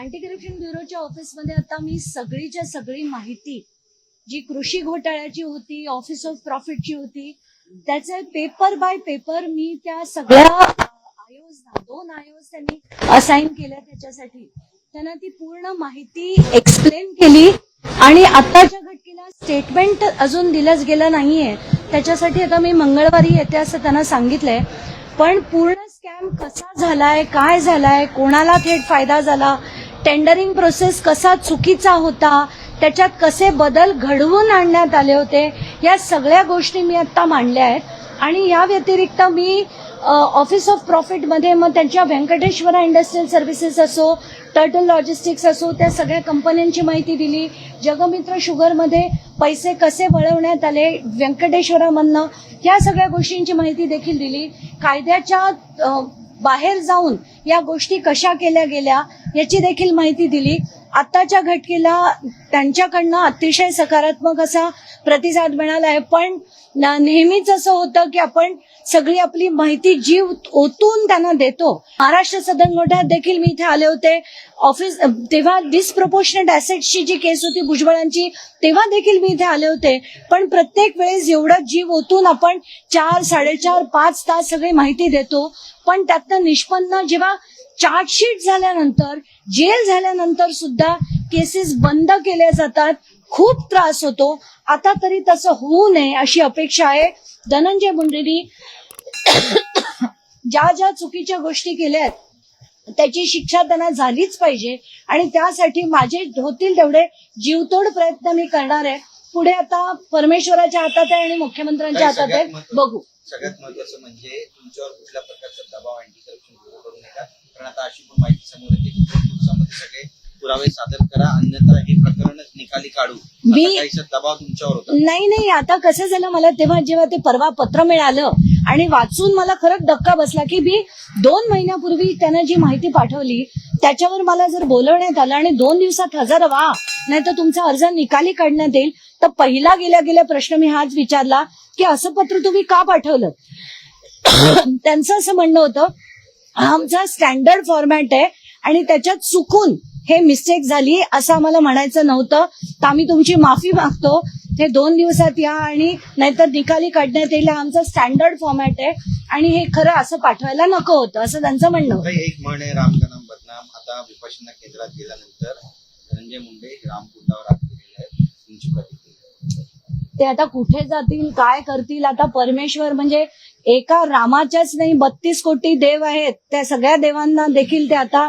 Anti corruption ब्युरोच्या ऑफिसमध्ये आता मी सगळीच्या सगळी माहिती जी कृषी घोटाळ्याची होती, ऑफिस ऑफ प्रॉफिटची होती, त्याचे पेपर बाय पेपर मी त्या सगळ्या आयोजना 2 आयोज त्यांनी असाइन केल्या त्याच्यासाठी. त्यांना ती पूर्ण माहिती एक्सप्लेन केली आणि आताच्या घटकेला स्टेटमेंट अजून दिलंच गेलं नाहीये. त्याच्यासाठी आता मी मंगळवारी येते असं त्यांना सांगितलंय. पण पूर्ण स्कॅम कसा झालाय, काय झालाय, कोणाला थेट फायदा झाला, टेंडरिंग प्रोसेस कसा चुकीचा होता, त्याच्यात कसे बदल घडवून आणण्यात आले होते, या सगळ्या गोष्टी मी आता मांडल्या आहेत. आणि या व्यतिरिक्त मी ऑफिस ऑफ प्रॉफिटमध्ये मग त्यांच्या व्यंकटेश्वरा इंडस्ट्रियल सर्व्हिसेस असो, टर्टल लॉजिस्टिक्स असो, त्या सगळ्या कंपन्यांची माहिती दिली. जगमित्र शुगरमध्ये पैसे कसे वळवण्यात आले व्यंकटेश्वरामधनं, या सगळ्या गोष्टींची माहिती देखील दिली. कायद्याच्या बाहेर जाऊन या गोष्टी कशा केल्या गेल्या याची देखील माहिती दिली. आताच्या घटकेला त्यांच्याकडनं अतिशय सकारात्मक असा प्रतिसाद मिळाला आहे. पण नेहमीच असं होतं की आपण सगळी आपली माहिती जीव ओतून त्यांना देतो. महाराष्ट्र सदन गोठ्यात देखील मी इथे आले होते. ऑफिस तेव्हा डिस्प्रपोर्शनेट ऍसेट्सची जी केस होती भुजबळांची, तेव्हा देखील मी इथे आले होते. पण प्रत्येक वेळेस एवढं जीव ओतून आपण 4, 4.5, 5 तास सगळी माहिती देतो. पण त्यातनं निष्पन्न जेव्हा चार्जशीट झाल्यानंतर, जेल झाल्यानंतर सुद्धा केसेस बंद केल्या जातात, खूप त्रास होतो. आता तरी तसं होऊ नये अशी अपेक्षा आहे. धनंजय मुंडेंनी ज्या ज्या चुकीच्या गोष्टी केल्या त्याची शिक्षा त्यांना झालीच पाहिजे आणि त्यासाठी माझे होतील तेवढे जीवतोड प्रयत्न मी करणार आहे. पुढे आता परमेश्वराच्या हातात आहे आणि मुख्यमंत्र्यांच्या हातात आहे, बघू. सगळ्यात महत्वाचं म्हणजे तुमच्यावर कुठल्या प्रकारचा दबाव अँटी करप्शन ब्युरो करू नका, कारण आता अशी पण माहिती समोर येते की 2 दिवसामध्ये सगळे पुरावे सादर करा, अन्यथा हे प्रकरणच निकाली काढू. काहीसा दबाव तुमच्यावर होता? नाही, आता कसं झालं, मला तेव्हा जेव्हा ते परवा पत्र मिळालं आणि वाचून मला खरंच धक्का बसला की मी 2 महिन्यापूर्वी त्यानं जी माहिती पाठवली त्याच्यावर मला जर बोलवण्यात आलं आणि 2 दिवसात हजर व्हा नाही तर तुमचा अर्ज निकाली काढण्यात येईल, तर पहिला गेल्या प्रश्न मी हाच विचारला की असं पत्र तुम्ही का पाठवलं. त्यांचं असं म्हणणं होतं आमचा स्टँडर्ड फॉर्मॅट आहे आणि त्याच्यात चुकून हे मिस्टेक झाली असं आम्हाला म्हणायचं नव्हतं, तर आम्ही तुमची माफी मागतो. हे 2 दिवसात या आणि नाहीतर निकाली काढण्यात येईल, आमचा स्टँडर्ड फॉर्मॅट आहे आणि हे खरं असं पाठवायला नको होतं असं त्यांचं म्हणणं होतं. एक म्हण आहे, राम का नाम बदनाम. आता विपश्यना केंद्रात गेल्यानंतर धनंजय मुंडे रामकुंडावर गेलेले आहेत, तुमची प्रतिक्रिया? ते आता कुठे जातील, काय करतील. आता परमेश्वर म्हणजे एका रामाच्याच नाही 32 कोटी देव आहेत, त्या सगळ्या देवांना देखील ते आता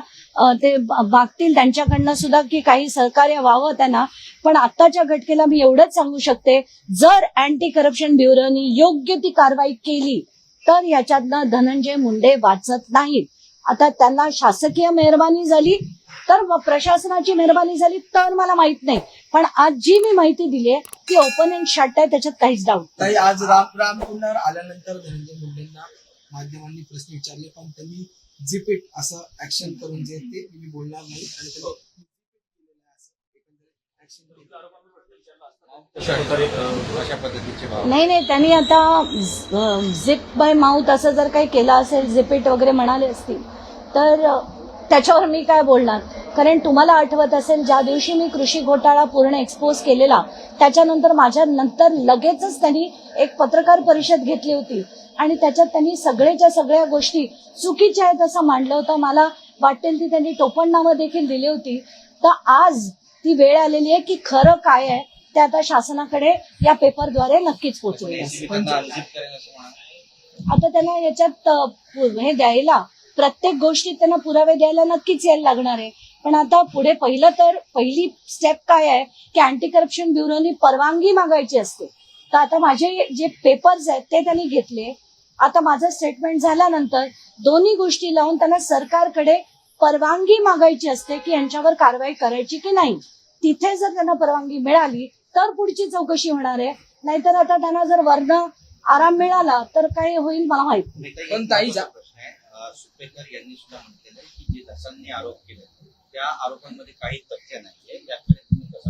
ते मागतील त्यांच्याकडनं सुद्धा की काही सहकार्य व्हावं त्यांना. पण आताच्या घटकेला मी एवढंच सांगू शकते, जर अँटी करप्शन ब्युरोनी योग्य ती कारवाई केली तर याच्यातनं धनंजय मुंडे वाचत नाहीत. आता त्यांना शासकीय मेहरबानी झाली तर प्रशासनाची मेहरबानी झाली तर मला माहित नाही, पण आज जी मी माहिती दिली आहे ती ओपन अँड शट आहे, त्याच्यात काहीच डाऊट नाही. आज रामकुंडावर आल्यानंतर धनंजय मुंडेंना माध्यमांनी प्रश्न विचारले, पण त्यांनी झिपिट असं ऍक्शन करून जे ते मी बोलणार नाही आणि नाही त्यांनी आता झिप बाय माउथ असं जर काही केलं असेल, झिपिट वगैरे म्हणाले असतील तर त्याच्यावर मी काय बोलणार. कारण तुम्हाला आठवत असेल ज्या दिवशी मी कृषी घोटाळा पूर्ण एक्सपोज केलेला त्याच्यानंतर माझ्या नंतर लगेचच त्यांनी एक पत्रकार परिषद घेतली होती आणि त्याच्यात त्यांनी सगळ्याच्या सगळ्या गोष्टी चुकीच्या आहेत असं मांडलं होतं. मला वाटेल ती त्यांनी टोपणनामं देखील दिली होती. तर आज ती वेळ आलेली आहे की खरं काय आहे ते आता शासनाकडे या पेपरद्वारे नक्कीच पोहोचेल. आता त्यांना याच्यात हे द्यायला, प्रत्येक गोष्टीत त्यांना पुरावे द्यायला नक्कीच यायला लागणार आहे. पण आता पुढे पहिली स्टेप काय आहे की अँटी करप्शन ब्युरोनी परवानगी मागायची असते. तर आता माझे जे पेपर्स आहेत ते त्यांनी घेतले. आता माझं स्टेटमेंट झाल्यानंतर दोन्ही गोष्टी लावून त्यांना सरकारकडे परवानगी मागायची असते की यांच्यावर कारवाई करायची की नाही. तिथे जर त्यांना परवानगी मिळाली तर पुढची चौकशी होणार आहे, नाहीतर आता त्यांना जर वर्ण आराम मिळाला तर काय होईल मला माहित नाही. पण ताईचा प्रश्न आहे, सुपेकर यांनी सुद्धा म्हटलेलं आहे की जे दसांनी आरोप केले त्या आरोपांमध्ये काही तथ्य नाहीये, याकडे तुम्ही कसं?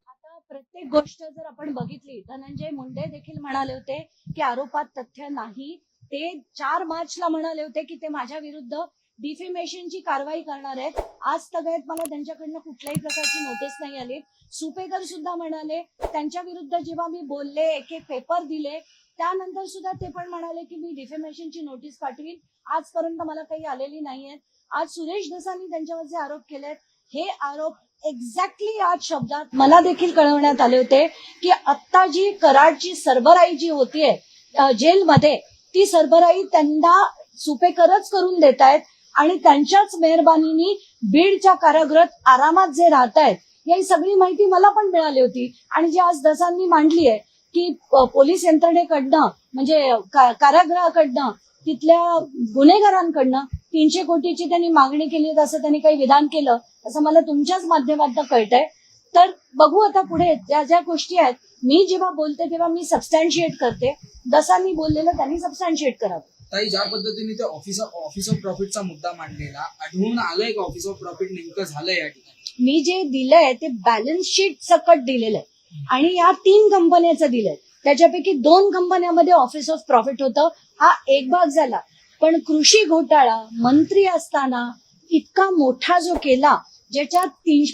आता प्रत्येक गोष्ट जर आपण बघितली, धनंजय मुंडे देखील म्हणाले होते की आरोपात तथ्य नाही. ते 4 मार्चला म्हणाले होते की ते माझ्या विरुद्ध डिफेमेशनची कारवाई करणार आहेत. आज तगायत मला त्यांच्याकडनं कुठल्याही प्रकारची नोटीस नाही आली. सुपेकर सुद्धा म्हणाले, त्यांच्या विरुद्ध जेव्हा मी बोलले, एक एक पेपर दिले, त्यानंतर सुद्धा ते पण म्हणाले की मी डिफेमेशनची नोटीस पाठवीन. आजपर्यंत मला काही आलेली नाहीये. आज सुरेश धसांनी त्यांच्यावर जे आरोप केलेत, हे आरोप एक्झॅक्टली याच शब्दात मला देखील कळवण्यात आले होते की आत्ता जी कराडची सरबराई जी होतीये जेलमध्ये, ती सरबराई त्यांना सुपेकरच करून देत आहेत आणि त्यांच्याच मेहरबानीने बीडच्या कारागृहात आरामात जे राहत आहेत, ही सगळी माहिती मला पण मिळाली होती. आणि जी आज धसांनी मांडली आहे की पोलीस यंत्रणेकडनं म्हणजे कारागृहाकडनं तिथल्या गुन्हेगारांकडनं 300 कोटीची त्यांनी मागणी केली, असं त्यांनी काही विधान केलं असं मला तुमच्याच माध्यमातून कळतंय. तर बघू आता पुढे ज्या ज्या गोष्टी आहेत, मी जेव्हा बोलते तेव्हा मी सबस्टॅन्शिएट करते. धसांनी बोललेलं त्यांनी सबस्टॅन्शिएट करावं. ताई, ज्या पद्धतीने ते ऑफिस ऑफ प्रॉफिटचा मुद्दा मांडलेला, आढळून आलंय का ऑफिस ऑफ प्रॉफिट नेमकं झालंय या ठिकाणी? मी जे दिलंय ते बॅलन्स शीट सकट दिलेलं आहे आणि या 3 कंपन्याचं दिलंय. त्याच्यापैकी 2 कंपन्यामध्ये ऑफिस ऑफ प्रॉफिट होतं. हा एक भाग झाला. पण कृषी घोटाळा मंत्री असताना इतका मोठा जो केला, ज्याच्यात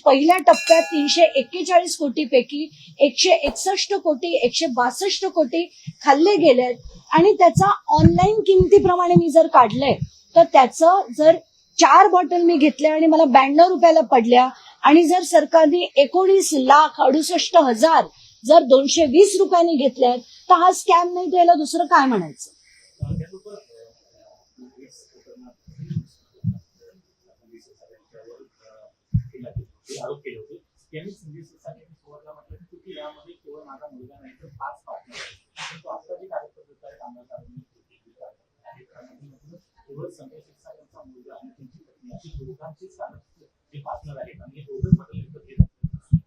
पहिल्या टप्प्यात 341 कोटीपैकी 161 कोटी 162 कोटी खाल्ले गेलेत आणि त्याचा ऑनलाईन किमतीप्रमाणे मी जर काढलंय तर त्याचं जर 4 बॉटल मी घेतल्या आणि मला 92 रुपयाला पडल्या आणि जर सरकारने 19,68,000 जर 220 रुपयांनी घेतल्यात तर हा स्कॅम नाही, तर याला दुसरं काय म्हणायचं? आरोप केले होते त्यांनी संजय शिरसाट सुरुवातीला म्हटलं की तुम्ही यामध्ये केवळ माझा मुलगा नाही तर 5 पार्टनर आहेत. तो आता जी कागदपत्र आहेत आम्हाला केवळ संजय शिरसाट यांचा मुलगा आणि त्यांची पत्नी अशी दोघांचीच कागदपत्र जे पार्टनर आहेत आणि हे दोघंच म्हटलं.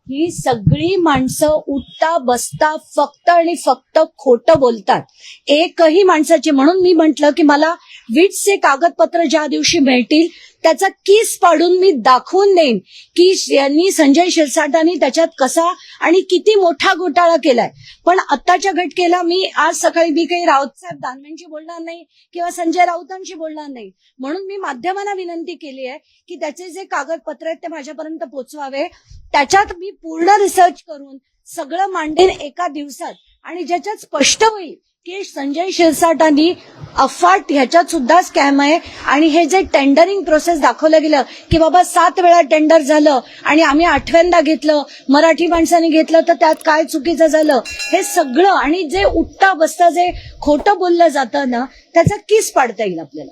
ही सगळी माणसं उठता बसता फक्त आणि फक्त खोटं बोलतात. एकही माणसाचे, म्हणून मी म्हंटल की मला विट्सचे कागदपत्र ज्या दिवशी मिळतील त्याचा किस पाडून मी दाखवून देईन की यांनी संजय शिरसाटांनी त्याच्यात कसा आणि किती मोठा घोटाळा केलाय. पण आत्ताच्या घटकेला मी आज सकाळी मी काही राऊतसाहेब दानवेंशी बोलणार नाही किंवा संजय राऊतांशी बोलणार नाही. म्हणून मी माध्यमांना विनंती केली आहे की त्याचे जे कागदपत्र आहेत ते माझ्यापर्यंत पोहोचवावे. त्याच्यात मी पूर्ण रिसर्च करून सगळं मांडेन एका दिवसात आणि ज्याच्यात स्पष्ट होईल की संजय शिरसाटांनी अफाट ह्याच्यात सुद्धा स्कॅम आहे. आणि हे जे टेंडरिंग प्रोसेस दाखवलं गेलं की बाबा 7 वेळा टेंडर झालं आणि आम्ही 8व्यांदा घेतलं, मराठी माणसांनी घेतलं तर त्यात काय चुकीचं झालं, हे सगळं आणि जे उठता बसता जे खोटं बोललं जातं ना, त्याचा किस पाडता येईल आपल्याला.